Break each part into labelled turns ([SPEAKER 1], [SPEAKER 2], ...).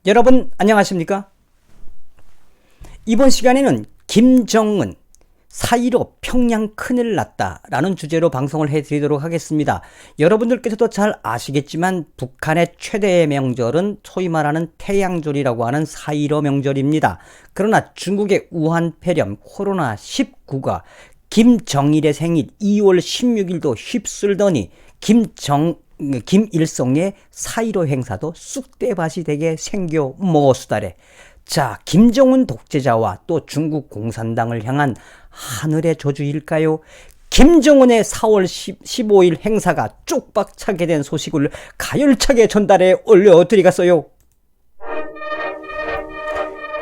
[SPEAKER 1] 여러분 안녕하십니까? 이번 시간에는 김정은 4.15 평양 큰일 났다 라는 주제로 방송을 해드리도록 하겠습니다. 여러분들께서도 잘 아시겠지만 북한의 최대의 명절은 소위 말하는 태양절이라고 하는 4.15 명절입니다. 그러나 중국의 우한 폐렴 코로나19가 김정일의 생일 2월 16일도 휩쓸더니 김일성의 4.15 행사도 쑥대밭이 되게 생겨 먹었수다래. 자, 김정은 독재자와 또 중국 공산당을 향한 하늘의 저주일까요? 김정은의 4월 15일 행사가 쪽박차게 된 소식을 가열차게 전달해 올려드리겠어요.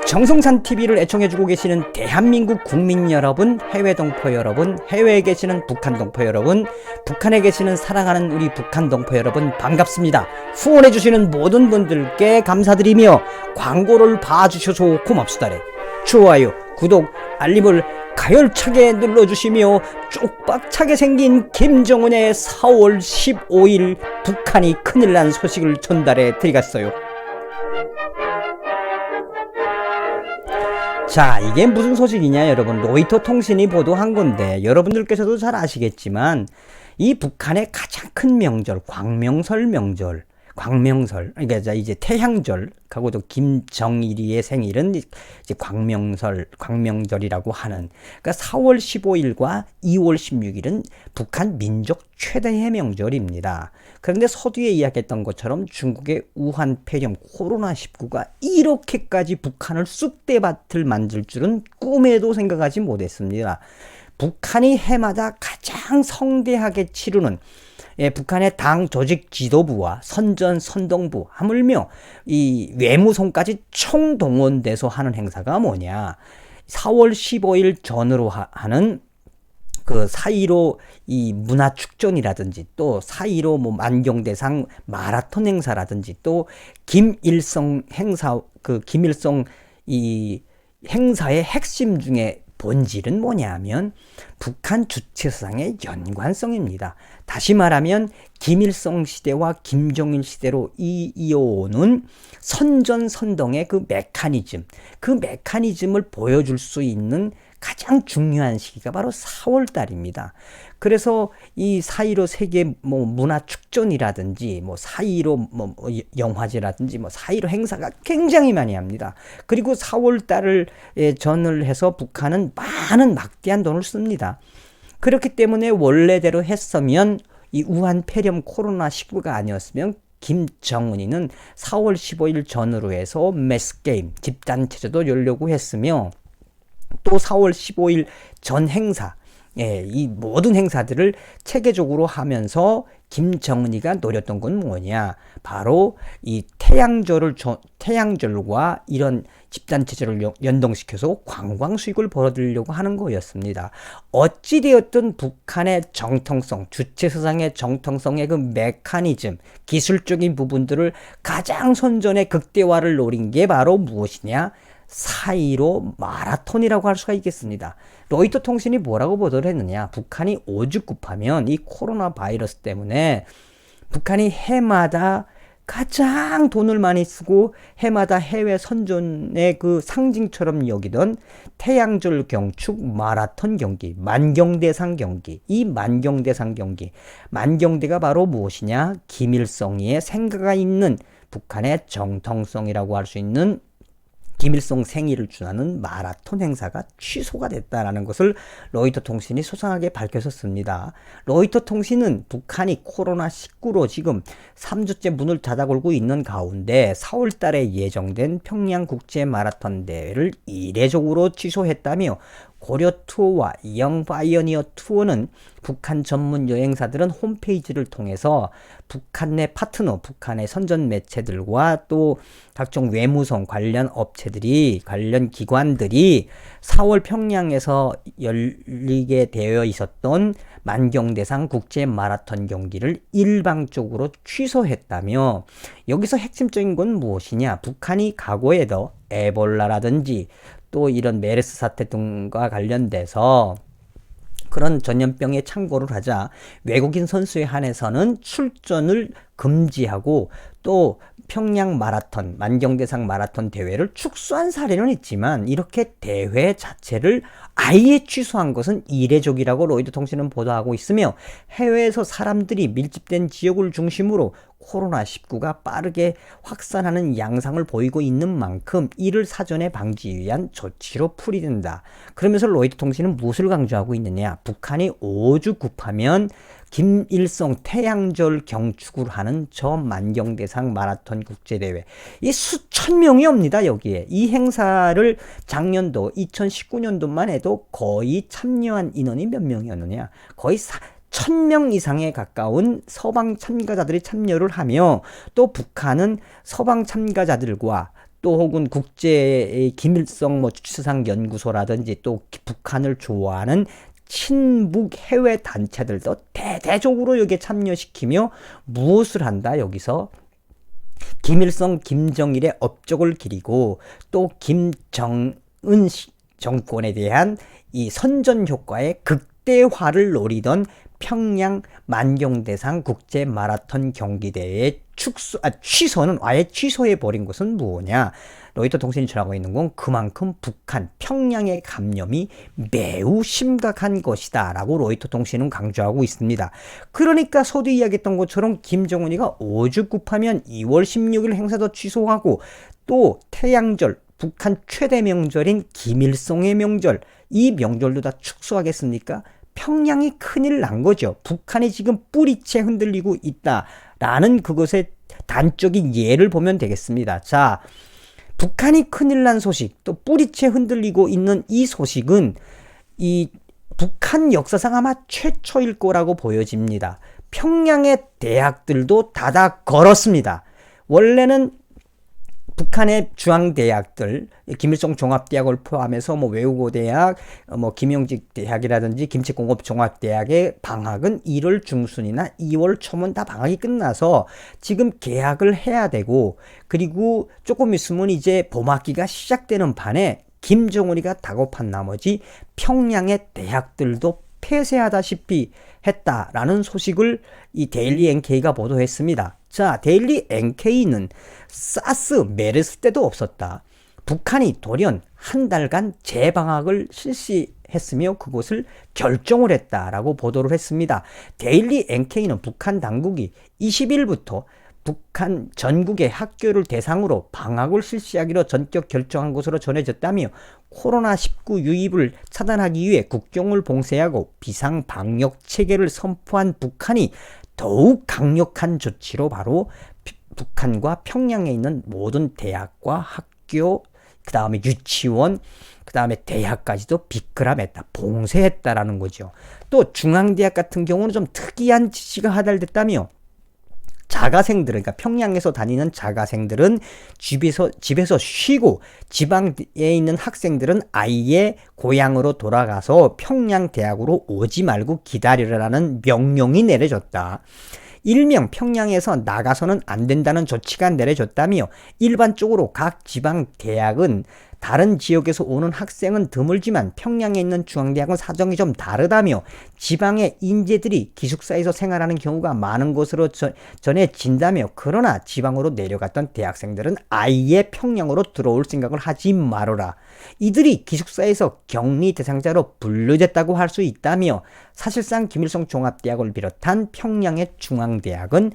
[SPEAKER 1] 정성산TV를 애청해주고 계시는 대한민국 국민 여러분, 해외 동포 여러분, 해외에 계시는 북한 동포 여러분, 북한에 계시는 사랑하는 우리 북한 동포 여러분 반갑습니다. 후원해주시는 모든 분들께 감사드리며 광고를 봐주셔서 고맙수다래. 좋아요, 구독, 알림을 가열차게 눌러주시며 쪽박차게 생긴 김정은의 4월 15일 북한이 큰일 난 소식을 전달해 드리겠어요. 자, 이게 무슨 소식이냐 여러분. 로이터 통신이 보도한 건데 여러분들께서도 잘 아시겠지만 이 북한의 가장 큰 명절 광명설 명절, 그러니까 이제 태양절 하고도 김정일이의 생일은 이제 광명절이라고 하는, 그러니까 4월 15일과 2월 16일은 북한 민족 최대의 명절입니다. 그런데 서두에 이야기했던 것처럼 중국의 우한 폐렴 코로나19가 이렇게까지 북한을 쑥대밭을 만들 줄은 꿈에도 생각하지 못했습니다. 북한이 해마다 가장 성대하게 치르는 북한의 당 조직 지도부와 선동부, 하물며 이 외무성까지 총동원돼서 하는 행사가 뭐냐, 4월 15일 전으로 하는 그 4.15 이 문화축전이라든지 또 4.15 뭐 만경대상 마라톤 행사라든지 또 김일성 행사, 그 김일성 이 행사의 핵심 중에 본질은 뭐냐면 북한 주체사상의 연관성입니다. 다시 말하면 김일성 시대와 김정일 시대로 이어오는 선전선동의 그 메커니즘을 보여줄 수 있는 가장 중요한 시기가 바로 4월 달입니다. 그래서 이 4.15 세계 뭐 문화축전이라든지 뭐 4.15 영화제라든지 뭐 4.15 행사가 굉장히 많이 합니다. 그리고 4월 달을 전을 해서 북한은 많은 막대한 돈을 씁니다. 그렇기 때문에 원래대로 했으면 이 우한 폐렴 코로나19가 아니었으면 김정은이는 4월 15일 전으로 해서 매스게임 집단체제도 열려고 했으며 또 4월 15일 전 행사, 이 모든 행사들을 체계적으로 하면서 김정은이가 노렸던 건 뭐냐, 바로 이 태양절과 이런 집단체제를 연동시켜서 관광 수익을 벌어들이려고 하는 거였습니다. 어찌되었든 북한의 정통성, 주체사상의 정통성의 그 메커니즘, 기술적인 부분들을 가장 선전의 극대화를 노린 게 바로 무엇이냐, 4.15 마라톤이라고 할 수가 있겠습니다. 로이터 통신이 뭐라고 보도를 했느냐, 북한이 오죽급하면 이 코로나 바이러스 때문에 북한이 해마다 가장 돈을 많이 쓰고 해마다 해외 선전의 그 상징처럼 여기던 태양절 경축 마라톤 경기, 만경대상 경기, 이 만경대상 경기, 만경대가 바로 무엇이냐, 김일성의 생가가 있는 북한의 정통성이라고 할 수 있는 김일성 생일을 준하는 마라톤 행사가 취소가 됐다라는 것을 로이터 통신이 소상하게 밝혔었습니다. 로이터 통신은 북한이 코로나19로 지금 3주째 문을 닫아걸고 있는 가운데 4월 달에 예정된 평양 국제 마라톤 대회를 이례적으로 취소했다며, 고려 투어와 영 파이어니어 투어는 북한 전문 여행사들은 홈페이지를 통해서 북한 내 파트너, 북한의 선전 매체들과 또 각종 외무성 관련 업체들이, 관련 기관들이 4월 평양에서 열리게 되어 있었던 만경대상 국제 마라톤 경기를 일방적으로 취소했다며, 여기서 핵심적인 건 무엇이냐, 북한이 과거에도 에볼라라든지 또 이런 메르스 사태 등과 관련돼서 그런 전염병에 창궐을 하자 외국인 선수에 한해서는 출전을 금지하고 또 평양 마라톤, 만경대상 마라톤 대회를 축소한 사례는 있지만 이렇게 대회 자체를 아예 취소한 것은 이례적이라고 로이터 통신은 보도하고 있으며 해외에서 사람들이 밀집된 지역을 중심으로 코로나19가 빠르게 확산하는 양상을 보이고 있는 만큼 이를 사전에 방지 위한 조치로 풀이된다. 그러면서 로이터 통신은 무엇을 강조하고 있느냐? 북한이 오주 급하면 김일성 태양절 경축을 하는 저 만경대상 마라톤 국제대회. 이 수천 명이 옵니다, 여기에. 이 행사를 작년도 2019년도만 해도 거의 참여한 인원이 몇 명이었느냐? 거의 1000명 이상에 가까운 서방 참가자들이 참여를 하며 또 북한은 서방 참가자들과 또 혹은 국제 김일성 주치상 연구소라든지 또 북한을 좋아하는 친북 해외 단체들도 대대적으로 여기에 참여시키며 무엇을 한다? 여기서 김일성, 김정일의 업적을 기리고 또 김정은 정권에 대한 이 선전 효과의 극대화를 노리던 평양 만경대상 국제 마라톤 경기대회 취소는 아예 취소해버린 것은 뭐냐? 로이터 통신이 전하고 있는 건 그만큼 북한 평양의 감염이 매우 심각한 것이다 라고 로이터 통신은 강조하고 있습니다. 그러니까 서두 이야기했던 것처럼 김정은이가 오죽 급하면 2월 16일 행사도 취소하고 또 태양절 북한 최대 명절인 김일성의 명절 이 명절도 다 축소하겠습니까? 평양이 큰일 난 거죠. 북한이 지금 뿌리채 흔들리고 있다라는 그것의 단적인 예를 보면 되겠습니다. 자, 북한이 큰일 난 소식, 또 뿌리채 흔들리고 있는 이 소식은 이 북한 역사상 아마 최초일 거라고 보여집니다. 평양의 대학들도 닫아 걸었습니다. 원래는 북한의 중앙대학들, 김일성 종합대학을 포함해서 외국어대학, 김영직 대학이라든지 김치공업종합대학의 방학은 1월 중순이나 2월 초면 다 방학이 끝나서 지금 개학을 해야 되고 그리고 조금 있으면 이제 봄학기가 시작되는 반에 김정은이가 다급한 나머지 평양의 대학들도 폐쇄하다시피 했다라는 소식을 이 데일리 NK가 보도했습니다. 자, 데일리 NK는 사스, 메르스 때도 없었다. 북한이 돌연 한 달간 재방학을 실시했으며 그것을 결정을 했다라고 보도를 했습니다. 데일리 NK는 북한 당국이 20일부터 북한 전국의 학교를 대상으로 방학을 실시하기로 전격 결정한 것으로 전해졌다며 코로나19 유입을 차단하기 위해 국경을 봉쇄하고 비상 방역 체계를 선포한 북한이 더욱 강력한 조치로 바로 북한과 평양에 있는 모든 대학과 학교, 그 다음에 유치원, 그 다음에 대학까지도 비끄라맸다, 봉쇄했다라는 거죠. 또 중앙대학 같은 경우는 좀 특이한 지시가 하달됐다며 자가생들은, 그러니까 평양에서 다니는 자가생들은 집에서 쉬고 지방에 있는 학생들은 아예 고향으로 돌아가서 평양대학으로 오지 말고 기다리라는 명령이 내려졌다. 일명 평양에서 나가서는 안 된다는 조치가 내려졌다며 일반적으로 각 지방 대학은 다른 지역에서 오는 학생은 드물지만 평양에 있는 중앙대학은 사정이 좀 다르다며 지방의 인재들이 기숙사에서 생활하는 경우가 많은 것으로 전해진다며 그러나 지방으로 내려갔던 대학생들은 아예 평양으로 들어올 생각을 하지 말아라. 이들이 기숙사에서 격리 대상자로 분류됐다고 할 수 있다며 사실상 김일성 종합대학을 비롯한 평양의 중앙대학은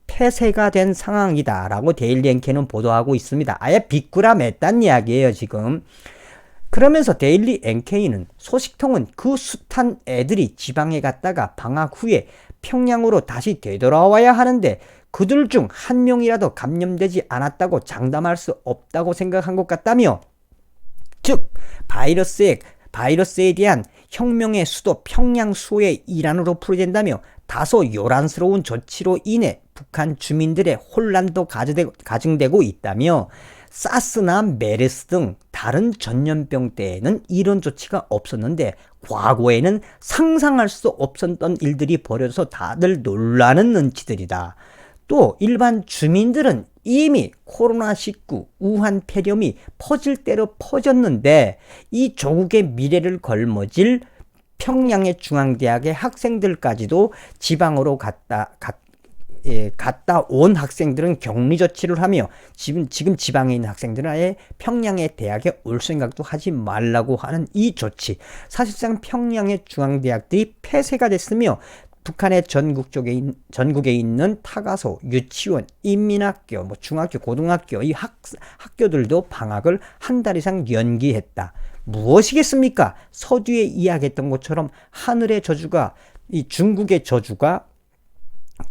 [SPEAKER 1] 폐쇄가 된 상황이다 라고 데일리 NK는 보도하고 있습니다. 아예 비꾸라맸단 이야기예요 지금. 그러면서 데일리 NK는 소식통은 그 숱한 애들이 지방에 갔다가 방학 후에 평양으로 다시 되돌아와야 하는데 그들 중 한 명이라도 감염되지 않았다고 장담할 수 없다고 생각한 것 같다며 즉 바이러스에 대한 혁명의 수도 평양 수호의 일환으로 풀이된다며 다소 요란스러운 조치로 인해 북한 주민들의 혼란도 가중되고 있다며 사스나 메르스 등 다른 전염병 때에는 이런 조치가 없었는데 과거에는 상상할 수 없었던 일들이 벌어져서 다들 놀라는 눈치들이다. 또 일반 주민들은 이미 코로나19 우한 폐렴이 퍼질 대로 퍼졌는데 이 조국의 미래를 걸머질 평양의 중앙대학의 학생들까지도 지방으로 갔다 온 학생들은 격리 조치를 하며 지금 지방에 있는 학생들은 아예 평양의 대학에 올 생각도 하지 말라고 하는 이 조치. 사실상 평양의 중앙대학들이 폐쇄가 됐으며 북한의 전국에 있는 타가소, 유치원, 인민학교, 중학교, 고등학교 이 학교들도 방학을 한 달 이상 연기했다. 무엇이겠습니까? 서두에 이야기했던 것처럼 하늘의 저주가 이 중국의 저주가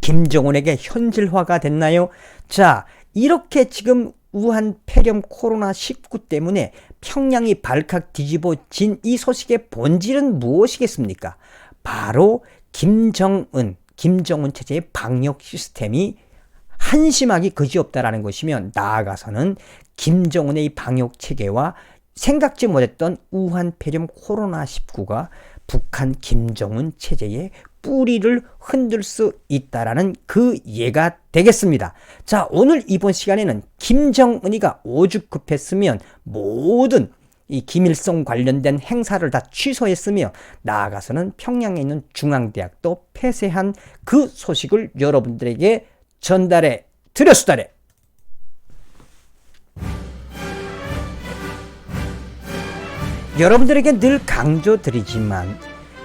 [SPEAKER 1] 김정은에게 현실화가 됐나요? 자, 이렇게 지금 우한 폐렴 코로나19 때문에 평양이 발칵 뒤집어진 이 소식의 본질은 무엇이겠습니까? 바로 김정은 체제의 방역 시스템이 한심하기 그지없다라는 것이면, 나아가서는 김정은의 방역 체계와 생각지 못했던 우한 폐렴 코로나19가 북한 김정은 체제의 뿌리를 흔들 수 있다라는 그 예가 되겠습니다. 자, 오늘 이번 시간에는 김정은이가 오죽급했으면 모든 이 김일성 관련된 행사를 다 취소했으며, 나아가서는 평양에 있는 중앙대학도 폐쇄한 그 소식을 여러분들에게 전달해 드렸수다래. 여러분들에게 늘 강조드리지만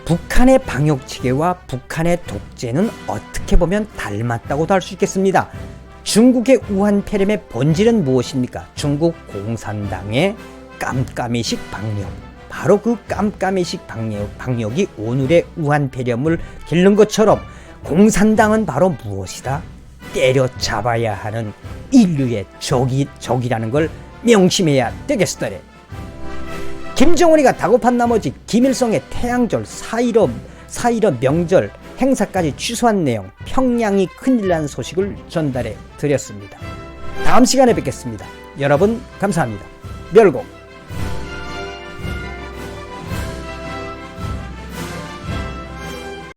[SPEAKER 1] 북한의 방역체계와 북한의 독재는 어떻게 보면 닮았다고도 할 수 있겠습니다. 중국의 우한 폐렴의 본질은 무엇입니까? 중국 공산당의 깜깜이식 방역. 바로 그 깜깜이식 방역이 오늘의 우한 폐렴을 기른 것처럼, 공산당은 바로 무엇이다? 때려잡아야 하는 인류의 적이라는 걸 명심해야 되겠으더래. 김정은이가 다급한 나머지 김일성의 태양절, 4.15 명절 행사까지 취소한 내용, 평양이 큰일 난 소식을 전달해 드렸습니다. 다음 시간에 뵙겠습니다. 여러분 감사합니다. 멸공.